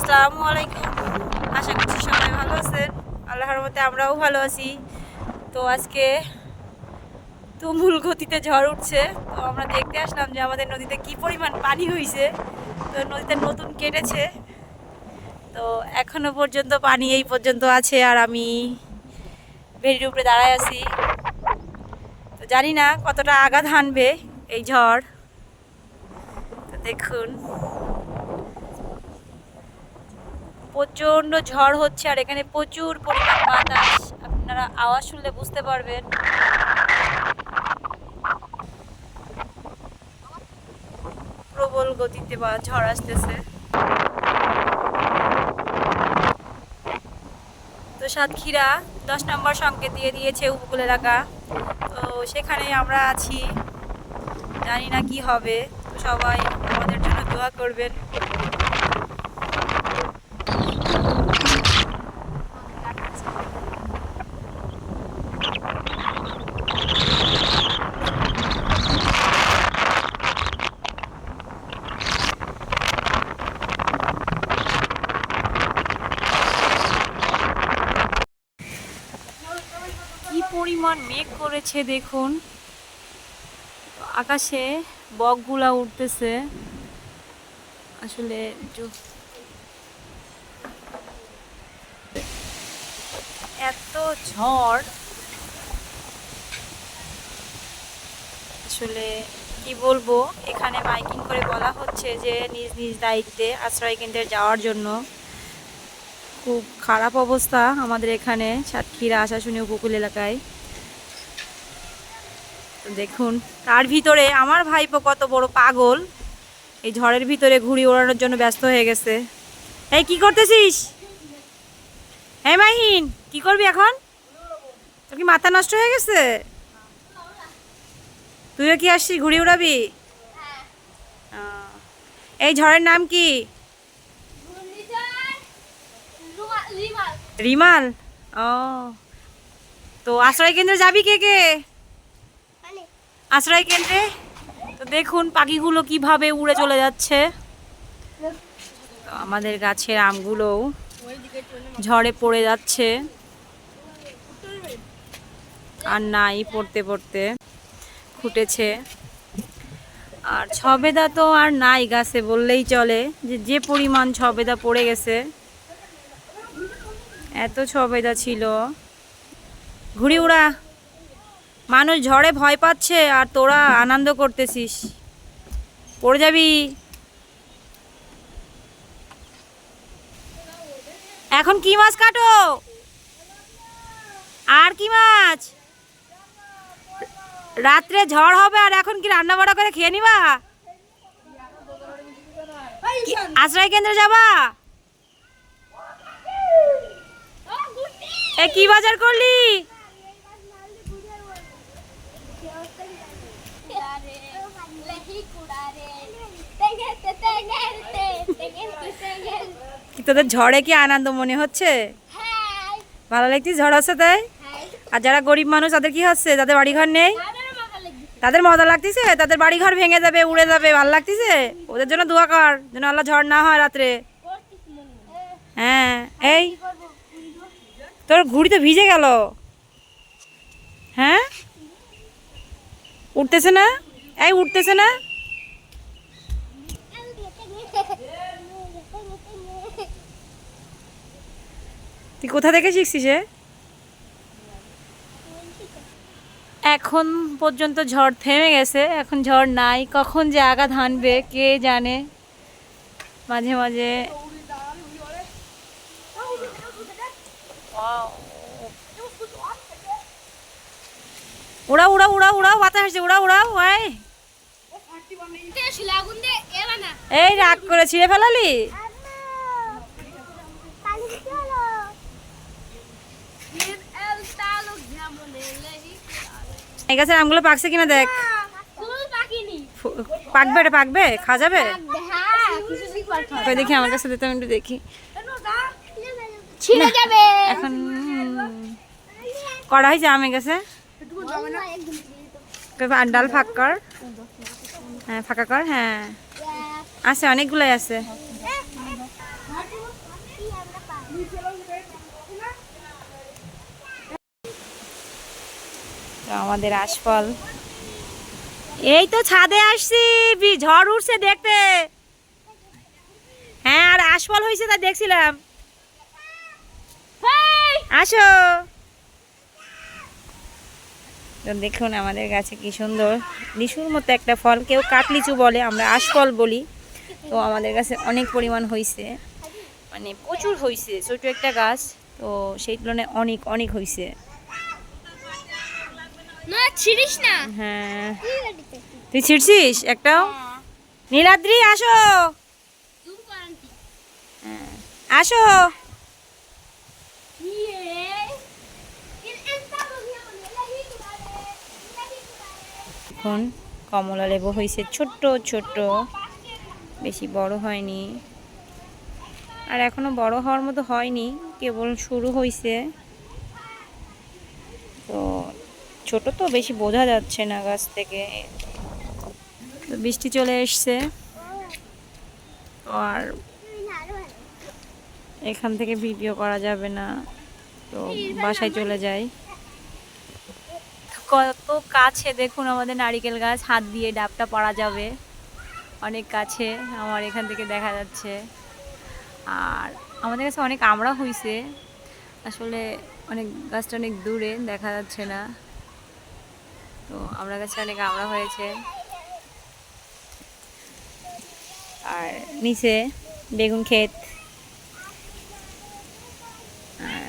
আসসালামু আলাইকুম। আশা করছি সবাই ভালো আছেন। আল্লাহর রহমতে আমরাও ভালো আছি। তো আজকে তুমুল গতিতে ঝড় উঠছে। তো আমরা দেখতে আসলাম যে আমাদের নদীতে কি পরিমাণ পানি হয়েছে। তো নদীতে নতুন কেটেছে, তো এখনো পর্যন্ত পানি এই পর্যন্ত আছে আর আমি ভেড়ির উপরে দাঁড়ায় আছি। তো জানি না কতটা আঘাত হানবে এই ঝড়। তো দেখুন প্রচণ্ড ঝড় হচ্ছে আর এখানে প্রচুর পরিমাণ বাতাস। আপনারা আওয়াজ শুনলে বুঝতে পারবেন। প্রবল গতিতে ঝড় আসতেছে। তো সাতক্ষীরা 10 নম্বর সংকেত দিয়ে দিয়েছে উপকূল এলাকা। তো সেখানে আমরা আছি, জানি না কি হবে। তো সবাই আমাদের জন্য দোয়া করবেন। কি পরিমাণ মেঘ করেছে দেখুন, আকাশে বকগুলা উঠতেছে। আসলে এত ঝড়, আসলে কি বলবো। এখানে মাইকিং করে বলা হচ্ছে যে নিজ নিজ দায়িত্বে আশ্রয় কেন্দ্রে যাওয়ার জন্য। খুব খারাপ অবস্থা আমাদের এখানে সাতক্ষীরা আশাশুনি উপকূল এলাকায়। তো দেখুন তার ভিতরে আমার ভাইপো কত বড় পাগল, এই ঝড়ের ভিতরে ঘুড়ি ওড়ানোর জন্য ব্যস্ত হয়ে গেছে। এই কি করতেছিস? হ্যাঁ মাহিন, কি করবি এখন? তোর কি মাথা নষ্ট হয়ে গেছে? তুইও কি আসছিস ঘুড়ি উড়াবি? এই ঝড়ের নাম কি? রিমাল। ও, তো আশ্রয় কেন্দ্রে যাবি কে কে? আশ্রয় কেন্দ্রে। তো দেখুন পাখিগুলো কিভাবে উড়ে চলে যাচ্ছে। তো আমাদের গাছের আমগুলোও ঝড়ে পড়ে যাচ্ছে, আর নাই পড়তে পড়তে ফুটেছে। আর ছবেদা তো আর নাই গাছে বললেই চলে, যে পরিমাণ ছবেদা পড়ে গেছে। এত ছবেদা ছিল। ঘুড়ি উড়া, মানুষ ঝড়ে ভয় পাচ্ছে আর তোরা আনন্দ করতেছিস। পড়ে যাবি। এখন কি মাছ কাটো? আর কি মাছ? রাত্রে ঝড় হবে আর এখন কি রান্না বাড়া করে খেয়ে নিবা? আশ্রয় কেন্দ্রে যাবা? এ কি বাজার করলি? তোদের ঝড়ে কি আনন্দ মনে হচ্ছে? ভালো লাগছে ঝড় হচ্ছে তাই? আর যারা গরিব মানুষ তাদের কি হচ্ছে, যাদের বাড়িঘর নেই তাদের মজা লাগতেছে, তাদের বাড়িঘর ভেঙে যাবে, উড়ে যাবে, ভালো লাগতেছে। ওদের জন্য দোয়া কর যেন আল্লাহ ঝড় না হয় রাত্রে। হ্যাঁ, এই তোর ঘুড়ি তো ভিজে গেল। হ্যাঁ, উঠতেছে না? এই উঠতেছে না? তুই কোথা থেকে শিখছিস? এখন পর্যন্ত ঝড় থেমে গেছে, এখন ঝড় নাই। কখন যে আঘাত হানবে কে জানে। মাঝে মাঝে উড়া উড়া উড়া উড়াও, বাতাস আসছে, উড়া উড়াও। এই রাগ করে ছিঁড়ে ফেলালি। এই গাছের আমগুলো পাকছে কিনা দেখ। পাকবে, এটা পাকবে, খাওয়া যাবে। দেখি আমার কাছে দিতে, আমি একটু দেখি। এখন কড়া হয়েছে আমে গেছে। ডাল ফাঁক কর, হ্যাঁ ফাঁকা কর। হ্যাঁ আছে, অনেকগুলাই আছে। আমাদের আশফল এই তো ছাদে আসছি, ঝড় উঠছে দেখতে। হ্যাঁ, আর আশফল হয়েছে তা দেখছিলাম। আসো, দেখুন আমাদের গাছে কি সুন্দর লিচুর মতো একটা ফল, কেউ কাটলিচু বলে, আমরা আশফল বলি। তো আমাদের কাছে অনেক পরিমাণ হয়েছে, মানে প্রচুর হয়েছে, ছোট একটা গাছ, তো সেই তুলনায় অনেক অনেক হয়েছে। হ্যাঁ, তুই ছিড়ছিস একটাও? নীলাদ্রি আসো, আসো। এখন কমলা লেবু হয়েছে ছোট্ট ছোট্ট, বেশি বড় হয়নি, আর এখনো বড় হওয়ার মতো হয়নি, কেবল শুরু হয়েছে। তো ছোট তো বেশি বোঝা যাচ্ছে না গাছ থেকে। তো বৃষ্টি চলে এসছে, আর এখান থেকে ভিডিও করা যাবে না, তো বাসায় চলে যাই। কত কাছে দেখুন আমাদের নারিকেল গাছ, হাত দিয়ে ডাবটা পাড়া যাবে, অনেক কাছে আমার এখান থেকে দেখা যাচ্ছে। আর আমাদের কাছে অনেক আমড়া হয়েছে, আসলে অনেক গাছটা অনেক দূরে দেখা যাচ্ছে না, তো আমরা গাছে অনেক আমড়া হয়েছে। আর নিচে বেগুন ক্ষেত, আর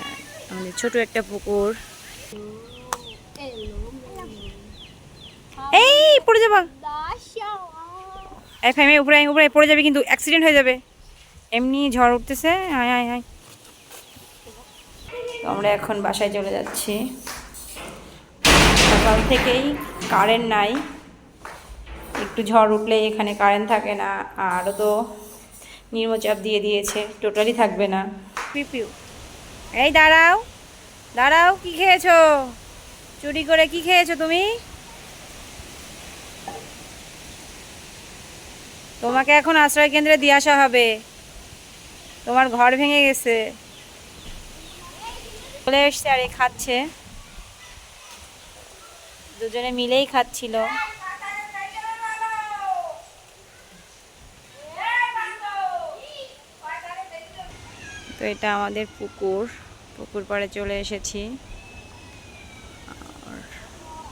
আমাদের ছোট একটা পুকুর। এই পড়ে যাবা, উপরে উপরে পড়ে যাবে, কিন্তু অ্যাক্সিডেন্ট হয়ে যাবে, এমনি ঝড় উঠতেছে। আয় আয় আয়। তো আমরা এখন বাসায় চলে যাচ্ছি। সকাল থেকেই কারেন্ট নাই, একটু ঝড় উঠলে এখানে কারেন্ট থাকে না, আরও তো নিম্নচাপ দিয়ে দিয়েছে, টোটালি থাকবে না। পিউ, এই দাঁড়াও দাঁড়াও, কি খেয়েছো? চুরি করে কি খেয়েছো তুমি? তোমাকে এখন আশ্রয় কেন্দ্রে দিয়ে আসা হবে, তোমার ঘর ভেঙে গেছে। চলে এসছে আর এ খাচ্ছে, দুজনে মিলেই খাচ্ছিল। তো এটা আমাদের পুকুর, পুকুর পাড়ে চলে এসেছি।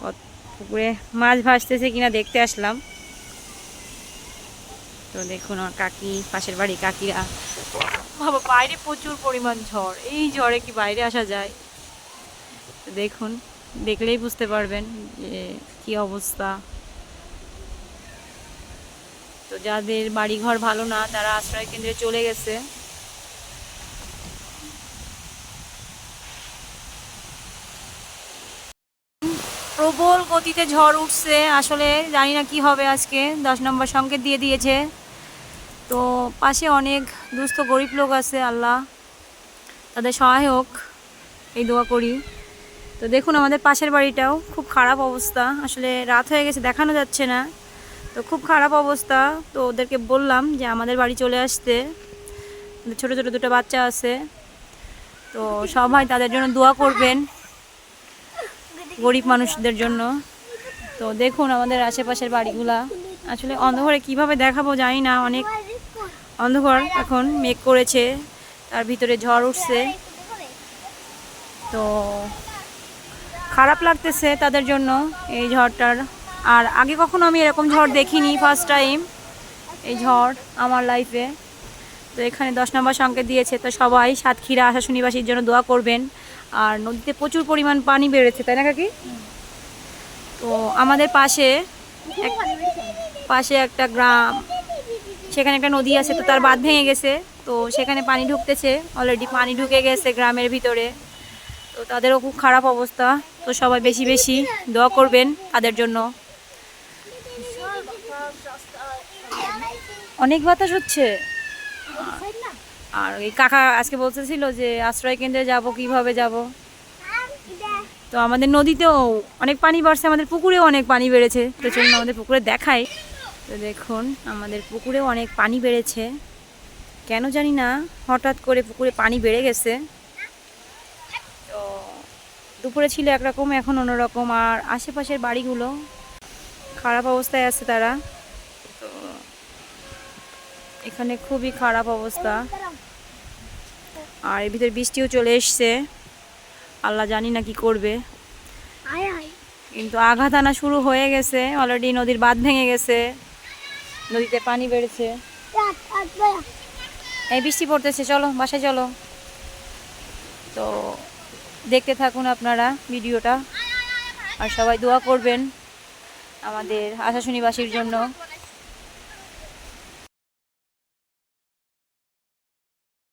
আর পুকুরে মাছ ভাসতেছে কিনা দেখতে আসলাম। তো দেখুন আমার কাকি, পাশের বাড়ি কাকিরা, বাবা বাইরে প্রচুর পরিমাণ ঝড়, এই ঝড়ে কি বাইরে আসা যায়? তো দেখুন, দেখলেই বুঝতে পারবেন যে কি অবস্থা। তো যাদের বাড়িঘর ভালো না, তারা আশ্রয় কেন্দ্রে চলে গেছে। প্রবল গতিতে ঝড় উঠছে, আসলে জানি না কি হবে আজকে, 10 নম্বর সংকেত দিয়ে দিয়েছে। তো পাশে অনেক দুস্থ গরিব লোক আছে, আল্লাহ তাদের সহায় হোক, এই দোয়া করি। তো দেখুন আমাদের পাশের বাড়িটাও খুব খারাপ অবস্থা, আসলে রাত হয়ে গেছে দেখানো যাচ্ছে না, তো খুব খারাপ অবস্থা। তো ওদেরকে বললাম যে আমাদের বাড়ি চলে আসতে, ছোট ছোট দুটো বাচ্চা আছে, তো সবাই তাদের জন্য দোয়া করবেন, গরিব মানুষদের জন্য। তো দেখুন আমাদের আশেপাশের বাড়িগুলা, আসলে অন্ধকারে কিভাবে দেখাবো জানি না, অনেক অন্ধকার, এখন মেঘ করেছে, তার ভিতরে ঝড় উঠছে। তো খারাপ লাগতেছে তাদের জন্য এই ঝড়টার। আর আগে কখনো আমি এরকম ঝড় দেখিনি, ফার্স্ট টাইম এই ঝড় আমার লাইফে। তো এখানে 10 নম্বর সংকেত দিয়েছে, তো সবাই সাতক্ষীরা আশাশুনিবাসীর জন্য দোয়া করবেন। আর নদীতে প্রচুর পরিমাণ পানি বেড়েছে, তাই না কাকি? তো আমাদের পাশে একটা গ্রাম, সেখানে একটা নদী আছে, তো তার বাঁধ ভেঙে গেছে, তো সেখানে পানি ঢুকতেছে, অলরেডি পানি ঢুকে গেছে গ্রামের ভিতরে, তো তাদেরও খুব খারাপ অবস্থা। তো সবাই বেশি বেশি দোয়া করবেন তাদের জন্য। অনেক বাতাস হচ্ছে, আর এই কাকা আজকে বলতেছিল যে আশ্রয় কেন্দ্রে যাব, কিভাবে যাব। তো আমাদের নদীতেও অনেক পানি বাড়ছে, আমাদের পুকুরেও অনেক পানি বেড়েছে, তো চলুন আমাদের পুকুরে দেখাই। তো দেখুন আমাদের পুকুরেও অনেক পানি বেড়েছে, কেন জানি না হঠাৎ করে পুকুরে পানি বেড়ে গেছে। তো দুপুরে ছিল একরকম, এখন অন্যরকম। আর আশেপাশের বাড়িগুলো খারাপ অবস্থায় আছে তারা। তো এখানে খুবই খারাপ অবস্থা। আর এর ভিতরে বৃষ্টিও চলে এসছে, আল্লাহ জানি না কি করবে। কিন্তু আঘাত আনা শুরু হয়ে গেছে অলরেডি, নদীর বাঁধ ভেঙে গেছে, নদীতে পানি বেড়েছে। এই বৃষ্টি পড়তেছে, চলো বাসায় চলো। তো দেখতে থাকুন আপনারা ভিডিওটা, আর সবাই দোয়া করবেন আমাদের আশাশুনিবাসীর জন্য।